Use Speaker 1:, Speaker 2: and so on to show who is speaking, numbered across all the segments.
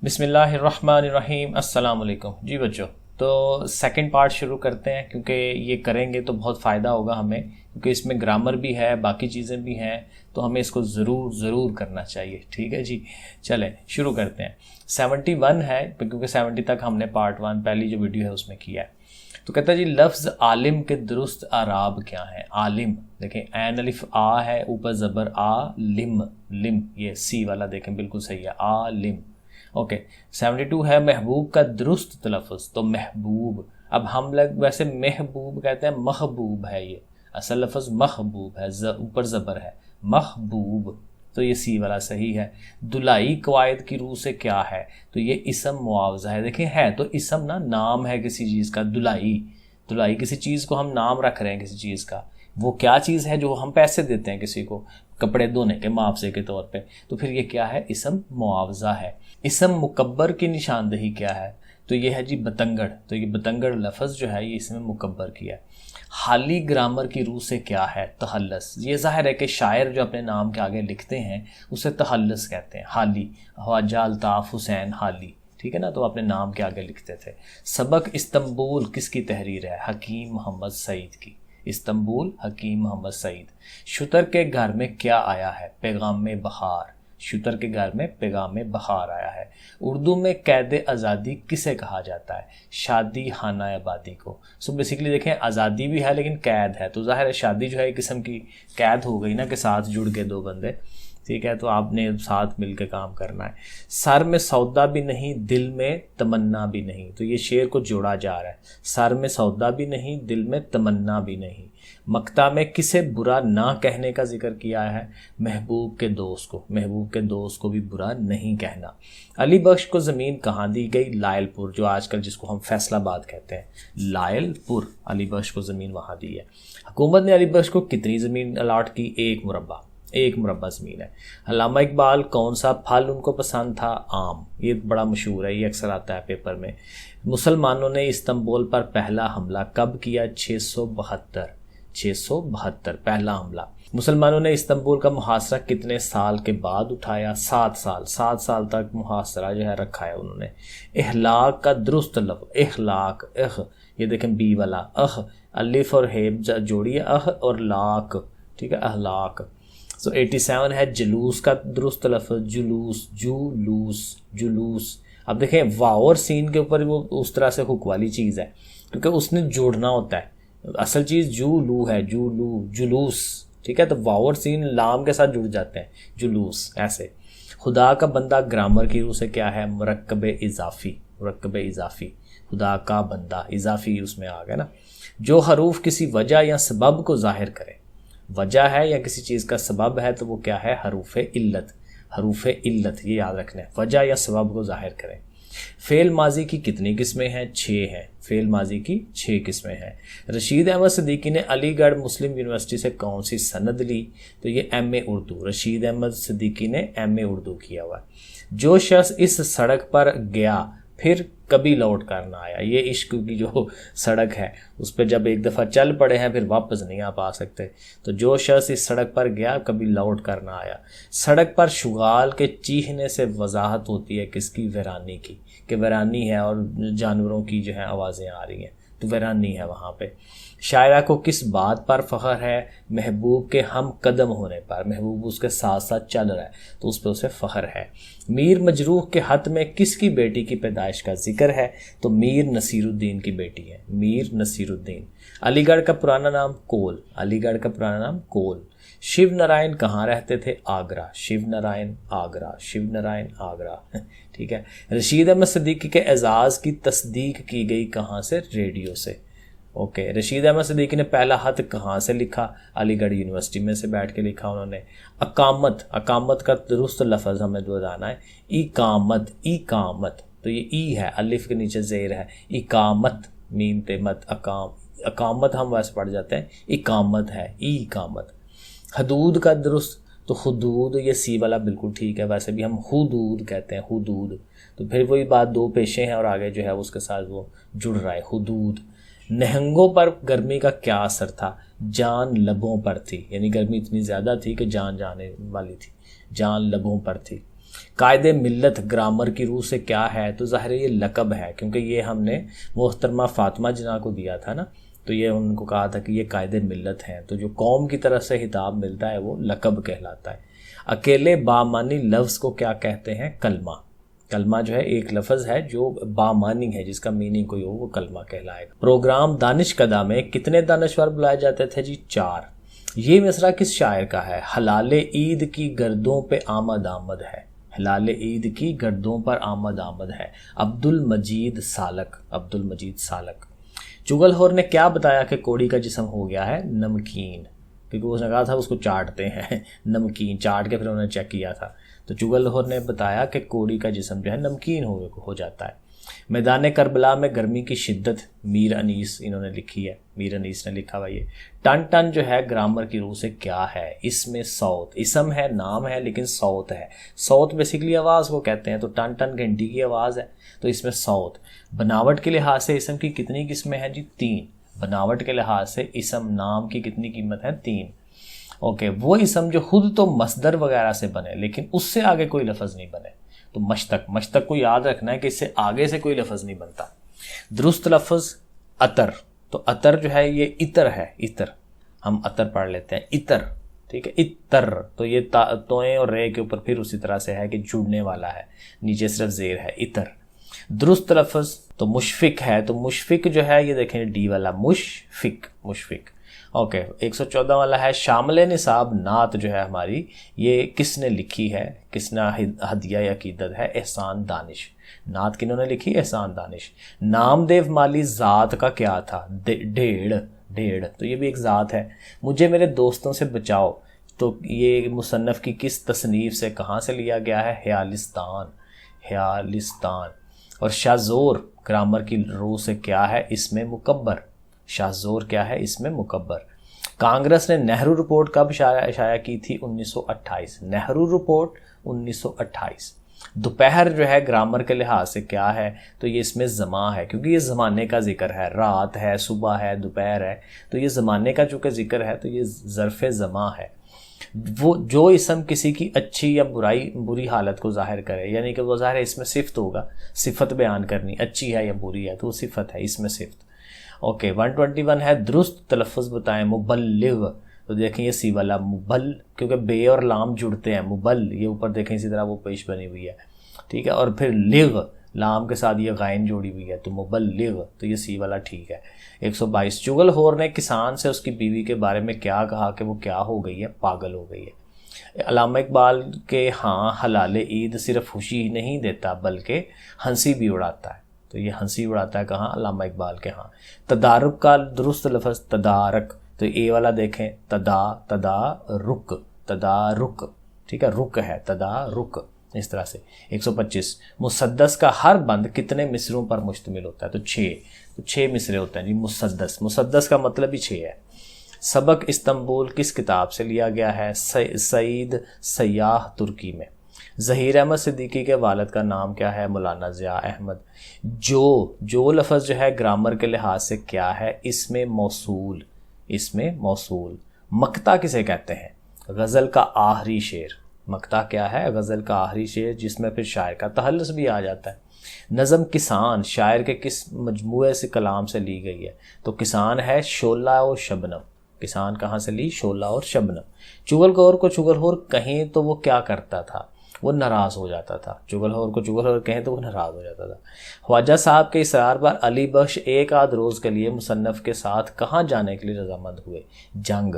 Speaker 1: बिस्मिल्लाहिर्रहमानिर्रहीम अस्सलाम वालेकुम जी बच्चों। तो सेकंड पार्ट शुरू करते हैं क्योंकि ये करेंगे तो बहुत फ़ायदा होगा हमें, क्योंकि इसमें ग्रामर भी है, बाकी चीज़ें भी हैं, तो हमें इसको ज़रूर करना चाहिए। ठीक है जी, चलें शुरू करते हैं। 71 है क्योंकि 70 तक हमने पार्ट 1 पहली जो वीडियो है उसमें किया है। तो कहता है जी लफ्ज़ आलिम के दुरुस्त आराब क्या है। आलिम देखें, ऐन अलिफ आ है, ऊपर ज़बर आ, लिम लिम, ये सी वाला देखें बिल्कुल सही है, आलिम। ओके 72 है महबूब का दुरुस्त तलफ़ुज़, तो महबूब। अब हम लोग वैसे महबूब कहते हैं, महबूब है ये, असल लफ्ज़ महबूब है, ऊपर ज़बर है, महबूब, तो ये सी वाला सही है। दुलाई कवायद की रूह से क्या है, तो ये इसम मुआवजा है। देखिए है तो इसम ना, नाम है किसी चीज़ का। दुलाई, दुलाई किसी चीज़ को हम नाम रख रहे हैं किसी चीज़ का, वो क्या चीज़ है जो हम पैसे देते हैं किसी को कपड़े धोने के मुआवजे के तौर पे, तो फिर ये क्या है, इसम मुआवजा है। इसम मुकब्बर की निशानदेही क्या है, तो ये है जी बतंगड़, तो ये बतंगड़ लफ्ज़ जो है ये इसमें मुकब्बर किया है। हाली ग्रामर की रूह से क्या है, तहल्लस। ये ज़ाहिर है कि शायर जो अपने नाम के आगे लिखते हैं उसे तहल्लस कहते हैं। हाली, ख्वाजा अल्ताफ़ हुसैन हाली, ठीक है ना, तो अपने नाम के आगे लिखते थे। सबक इस्तंबुल किसकी तहरीर है, हकीम मोहम्मद सईद की। इस्तंबुल हकीम मोहम्मद सईद। शुतर के घर में क्या आया है, पैगाम बहार। शुतर के घर में पैगाम बहार आया है। उर्दू में कैद आज़ादी किसे कहा जाता है, शादी खाना आबादी को। सो बेसिकली देखें आज़ादी भी है लेकिन कैद है, तो ज़ाहिर है शादी जो है एक किस्म की कैद हो गई ना, कि साथ जुड़ के दो बंदे, ठीक है, तो आपने साथ मिलकर काम करना है। सर में सौदा भी नहीं, दिल में तमन्ना भी नहीं, तो ये शेर को जोड़ा जा रहा है। सर में सौदा भी नहीं, दिल में तमन्ना भी नहीं। मक्ता में किसे बुरा ना कहने का जिक्र किया है, महबूब के दोस्त को। महबूब के दोस्त को भी बुरा नहीं कहना। अली बख्श को ज़मीन कहाँ दी गई, लायलपुर, जो आजकल जिसको हम फैसलाबाद कहते हैं, लायलपुर, अली बख्श को ज़मीन वहाँ दी है। हुकूमत ने अली बख्श को कितनी ज़मीन अलाट की, एक मुरब्बा ज़मीन है। अल्लामा इकबाल कौन सा फल उनको पसंद था, आम। ये बड़ा मशहूर है, ये अक्सर आता है पेपर में। मुसलमानों ने इस्तंबुल पर पहला हमला कब किया, 672 पहला हमला। मुसलमानों ने इस्तंबुल का मुहासरा कितने साल के बाद उठाया, 7 साल। 7 साल तक मुहासरा जो है रखा है उन्होंने। इहलाक का दुरुस्त लफ्ज़, इहलाक, ये देखें बी वाला, अलिफ और हेब जोड़ी है, और लाक, ठीक है, अहलाक। सो 87 है जुलूस का दुरुस्त लफ्ज़, जुलूस, जुलूस। अब देखें वाव और सीन के ऊपर वो उस तरह से हुक वाली चीज़ है, क्योंकि उसने जोड़ना होता है। असल चीज़ जुलू है, जुलूस, ठीक है, तो वाव और सीन लाम के साथ जुड़ जाते हैं, जुलूस ऐसे। खुदा का बंदा ग्रामर की रूह से क्या है, मुरक्कब इजाफी। खुदा का बंदा, इजाफी उसमें आ गया ना। जो हरूफ किसी वजह या सबब को जाहिर करे, वजह है या किसी चीज़ का सबब है, तो वो क्या है, हरूफ इल्लत, ये याद रखना है, वजह या सबब को जाहिर करें। फेल माजी की कितनी किस्में हैं, 6 हैं। फेल माजी की 6 किस्में हैं। रशीद अहमद सिद्दीकी ने अलीगढ़ मुस्लिम यूनिवर्सिटी से कौन सी सनद ली, तो ये MA उर्दू। रशीद अहमद सिद्दीकी ने MA उर्दू किया हुआ है। जो शख्स इस सड़क पर गया फिर कभी लौट कर ना आया, ये इश्क की जो सड़क है उस पर जब एक दफ़ा चल पड़े हैं फिर वापस नहीं आ पा सकते। तो जो शख्स इस सड़क पर गया कभी लौट कर ना आया। सड़क पर शुगाल के चीखने से वजाहत होती है किसकी, वीरानी की, कि वीरानी है और जानवरों की जो है आवाज़ें आ रही हैं, तो वीरानी है वहाँ पे। शायरा को किस बात पर फ़ख्र है, महबूब के हम कदम होने पर। महबूब उसके साथ साथ चल रहा है तो उस पर उसे फ़ख्र है। मीर मजरूह के हत में किसकी बेटी की पैदाइश का जिक्र है, तो मीर नसीरुद्दीन की बेटी है, मीर नसीरुद्दीन। अलीगढ़ का पुराना नाम कोल। शिव नारायण कहाँ रहते थे, आगरा। शिव नारायण आगरा ठीक है। रशीद अहमद सिद्दीकी के एजाज़ की तस्दीक की गई कहाँ से, रेडियो से। ओके रशीद अहमद सिद्दीकी ने पहला खत कहाँ से लिखा, अलीगढ़ यूनिवर्सिटी में से बैठ के लिखा उन्होंने। अकामत का दुरुस्त लफ्ज़ हमें बताना है, इकामत, तो ये ई है, अलिफ के नीचे ज़ेर है, इकामत, मीम ते मत, अकामत हम वैसे पढ़ जाते हैं, इकामत है, इकामत। हदूद का दुरुस्त, तो हुदूद, ये सी वाला बिल्कुल ठीक है, वैसे भी हम हुदूद कहते हैं, हुदूद, तो फिर वही बात, 2 पेशे हैं और आगे जो है उसके साथ वो जुड़ रहा है, हुदूद। नहंगों पर गर्मी का क्या असर था, जान लबों पर थी, यानी गर्मी इतनी ज़्यादा थी कि जान जाने वाली थी, जान लबों पर थी। कायदे मिल्लत ग्रामर की रूह से क्या है, तो ज़ाहिर है ये लक़ब है, क्योंकि ये हमने मोहतरमा फ़ातिमा जिना को दिया था ना, तो ये उनको कहा था कि ये कायदे मिल्लत हैं। तो जो कौम की तरफ से हिताब मिलता है वो लक़ब कहलाता है। अकेले बामानी लफ्ज़ को क्या कहते हैं, कलमा। कलमा जो है एक लफ्ज़ है जो बामानी है, जिसका मीनिंग कोई हो वो कलमा कहलाएगा। प्रोग्राम दानिशकदा में कितने दानश्वर बुलाए जाते थे जी, 4। ये मिसरा किस शायर का है, हलाले ईद की गर्दों पे आमद आमद है, हलाले ईद की गर्दों पर आमद आमद है, अब्दुल मजीद सालक, अब्दुल मजीद सालक। चुगलखोर ने क्या बताया कि कोड़ी का जिस्म हो गया है नमकीन, क्योंकि उसने कहा था उसको चाटते हैं नमकीन, चाट के फिर उन्होंने चेक किया था। तो चुगलखोर ने बताया कि कोड़ी का जिस्म जो है नमकीन हो जाता है। मैदान करबला में गर्मी की शिद्दत, मीर अनीस इन्होंने लिखी है, मीर अनीस ने लिखा हुआ ये। टन टन जो है ग्रामर की रूह से क्या है, इसमें सौत, इसम है नाम है लेकिन सौत है। सौत बेसिकली आवाज़ को कहते हैं, तो टन टन घंटी की आवाज़ है, तो इसमें सौत। बनावट के लिहाज से इसम की कितनी किस्में हैं जी, 3। बनावट के लिहाज से इसम नाम की कितनी कीमत है, 3। ओके, वो इसम जो खुद तो मसदर वगैरह से बने लेकिन उससे आगे कोई लफ्ज़ नहीं बने, तो मश्तक, मश्तक को याद रखना है कि इससे आगे से कोई लफ्ज़ नहीं बनता। दुरुस्त लफ्ज़ अतर, तो अतर जो है ये इतर है, इतर, हम अतर पढ़ लेते हैं, इतर, ठीक है, इतर। तो ये तोएं और रे के ऊपर फिर उसी तरह से है कि जुड़ने वाला है, नीचे सिर्फ जेर है, इतर। दुरुस्त लफ्ज़ तो मुशफिक है, तो मुशफिक जो है ये देखें डी वाला, मुशफिक, मुशफिक। ओके, 114 वाला है शामिल निसाब नात जो है हमारी, ये किसने लिखी है, किसने हदिया या कीदत है, एहसान दानिश। नात किन्होंने लिखी, एहसान दानिश। नामदेव माली ज़ात का क्या था, ढेड़, ढेड़, तो ये भी एक ज़ात है। मुझे मेरे दोस्तों से बचाओ, तो ये मुसन्नफ़ की किस तसनीफ़ से, कहाँ से लिया गया है, ह्यालिस्तान, ह्यालिस्तान। और शाज़ोर ग्रामर की रूह से क्या है, इसमें मुकब्बर, शाज़ोर क्या है, इसमें मुकब्बर। कांग्रेस ने नेहरू रिपोर्ट कब शाया की थी, 1928, नेहरू रिपोर्ट 1928। दोपहर जो है ग्रामर के लिहाज से क्या है, तो ये इसमें ज़मा है, क्योंकि ये ज़माने का जिक्र है, रात है, सुबह है, दोपहर है, तो ये ज़माने का चूँकि जिक्र है तो ये ज़र्फ़ ज़मा है। वो जो इसम किसी की अच्छी या बुरी हालत को जाहिर करे, यानी कि वो ज़ाहिर है इसमें सिफ़त होगा, सिफत बयान करनी, अच्छी है या बुरी है, तो वो सिफत है, इसमें सिफत। ओके, 121 है दुरुस्त तलफ़ुज़ बताएं, मुबल्लिग, तो देखें ये सी वाला मुबल, क्योंकि बे और लाम जुड़ते हैं, मुबल, ये ऊपर देखें इसी तरह वो पेश बनी हुई है, ठीक है, और फिर लिग, लाम के साथ ये गायन जोड़ी हुई है, तो मुबल्लिग, तो ये सी वाला ठीक है। 122 चुगलखोर ने किसान से उसकी बीवी के बारे में क्या कहा कि वो क्या हो गई है, पागल हो गई है। अल्लामा इकबाल के हाँ हलाले ईद सिर्फ खुशी ही नहीं देता बल्कि हंसी भी उड़ाता है, तो ये हंसी उड़ाता है कहाँ, अल्लामा इकबाल के हाँ। तदारुक का दुरुस्त लफ्ज़ तदारक, तो ए वाला देखें, तदारुक, तदारुक, ठीक है, रुक है, तदारुक, इस तरह से। 125 मुसद्दस का हर बंद कितने मिसरों पर मुश्तमिल होता है, तो 6, तो 6 मिसरे होते हैं जी। मुसद्दस, मुसद्दस का मतलब ही 6 है। सबक इस्तांबुल किस किताब से लिया गया है, सईद सयाह तुर्की में। ज़हीर अहमद सिद्दीकी के वालिद का नाम क्या है, मौलाना ज़िया अहमद। जो लफ्ज़ जो है ग्रामर के लिहाज से क्या है, इसमें मौसूल, इसमें मौसूल। मक्ता किसे कहते हैं, गज़ल का आखिरी शेर, मक्ता क्या है, गज़ल का आखिरी शेर जिसमें फिर शायर का तहल्लुस भी आ जाता है। नज़म किसान शायर के किस मजमूए से कलाम से ली गई है, तो किसान है शोला और शबनम। किसान कहाँ से ली, शोला और शबनम। चुगलखोर को चुगलखोर कहें तो वो क्या करता था, वो नाराज़ हो जाता था। चुगलखोर को चुगलखोर कहें तो वो नाराज़ हो जाता था। ख्वाजा साहब के इसरार पर अली बख्श एक आध रोज़ के लिए मुसन्नफ़ के साथ कहाँ जाने के लिए रजामंद हुए, जंग।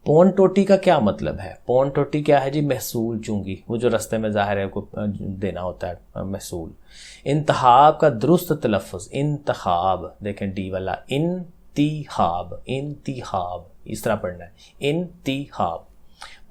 Speaker 1: पौन टोटी का क्या मतलब है, पौन टोटी क्या है जी, महसूल चूंगी, वो जो रास्ते में ज़ाहिर है को देना होता है महसूल। इंतखाब का दुरुस्त तलफ़ुज़, इंतखाब, देखें डी वाला, इंतिखाब, इंतिखाब, इस तरह पढ़ना है, इंतिखाब।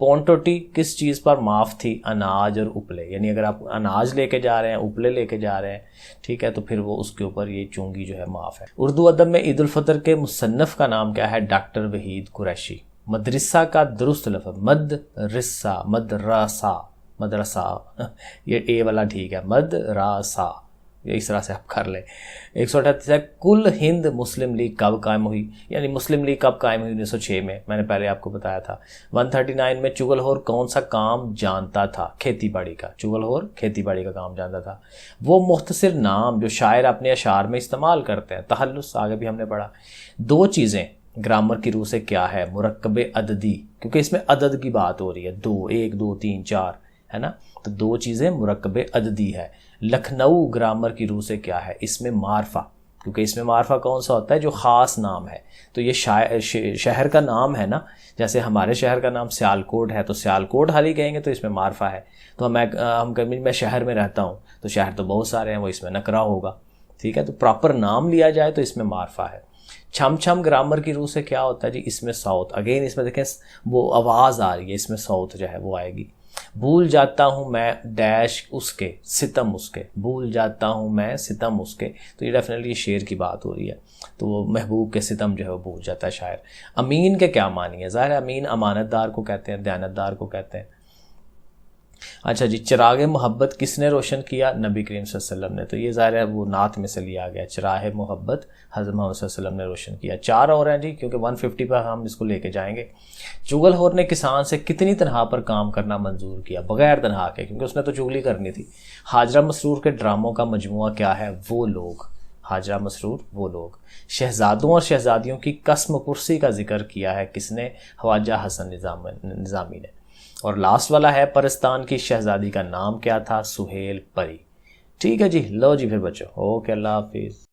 Speaker 1: पौन टोटी किस चीज़ पर माफ़ थी, अनाज और उपले, यानी अगर आप अनाज लेके जा रहे हैं, उपले लेके जा रहे हैं, ठीक है, तो फिर वो उसके ऊपर ये चूंगी जो है माफ़ है। उर्दू अदब में ईद उल फितर के मुसन्नफ़ का नाम क्या है, डॉक्टर वहीद कुरैशी। मदरसा का दुरुस्त लफ्ज़, मदरसा, मदरसा, मदरसा, ये ए वाला ठीक है, मदरसा, ये इस तरह से आप कर लें। 138 है कुल हिंद मुस्लिम लीग कब कायम हुई, यानी मुस्लिम लीग कब कायम हुई 1906 में, मैंने पहले आपको बताया था। 139 में चुगलखोर कौन सा काम जानता था, खेती बाड़ी का, चुगलखोर खेती बाड़ी का काम जानता था। वो मुख्तसर नाम जो शायर अपने अशार में इस्तेमाल करते हैं, तहल्लुस आगे भी हमने पढ़ा। दो चीज़ें ग्रामर की रूह से क्या है, मुरक्कब अददी, क्योंकि इसमें अदद की बात हो रही है, 2 1 2 3 4 है ना, तो दो चीज़ें मुरक्कब अददी है। लखनऊ ग्रामर की रूह से क्या है, इसमें मारफा, क्योंकि इसमें मारफा कौन सा होता है, जो ख़ास नाम है। तो ये शहर का नाम है ना, जैसे हमारे शहर का नाम सियालकोट है तो सियालकोट हाल ही कहेंगे तो इसमें मारफा है। तो हम कभी मैं शहर में रहता हूँ तो शहर तो बहुत सारे हैं, वो इसमें नकरा होगा, ठीक है। तो प्रॉपर नाम लिया जाए तो इसमें मारफा है। छम छम ग्रामर की रूह से क्या होता है जी, इसमें साउथ, अगेन इसमें देखें वो आवाज़ आ रही है, इसमें साउथ जो है वो आएगी। भूल जाता हूँ मैं डैश उसके सितम उसके, भूल जाता हूँ मैं सितम उसके, तो ये डेफिनेटली शेर की बात हो रही है, तो वो महबूब के सितम जो है वो भूल जाता है शायर। अमीन के क्या मानी है, ज़ाहिर है अमीन अमानतदार को कहते हैं, दयानतदार को कहते हैं। अच्छा जी, चिराग मोहब्बत किसने रोशन किया, नबी करीम सल्लल्लाहु अलैहि वसल्लम ने, तो ये ज़ाहिर है वो नात में से लिया गया, चिराग मोहब्बत हज़रत मोहम्मद सल्लल्लाहु अलैहि वसल्लम ने रोशन किया। 4 और हैं जी, क्योंकि 150 पर हम इसको लेके जाएंगे। चुगलखोर ने किसान से कितनी तनख्वाह पर काम करना मंजूर किया, बगैर तनख्वाह के, क्योंकि उसने तो चुगली करनी थी। हाजरा मसरूर के ड्रामों का मजमुआ क्या है, वो लोग, हाजरा मसरूर वो लोग। शहजादों और शहजादियों की कसम कुर्सी का जिक्र किया है किसने, ख्वाजा हसन निज़ामी ने। और लास्ट वाला है परस्तान की शहजादी का नाम क्या था, सुहेल परी। ठीक है जी, लो जी फिर बच्चों, ओके, अल्लाह हाफिज़।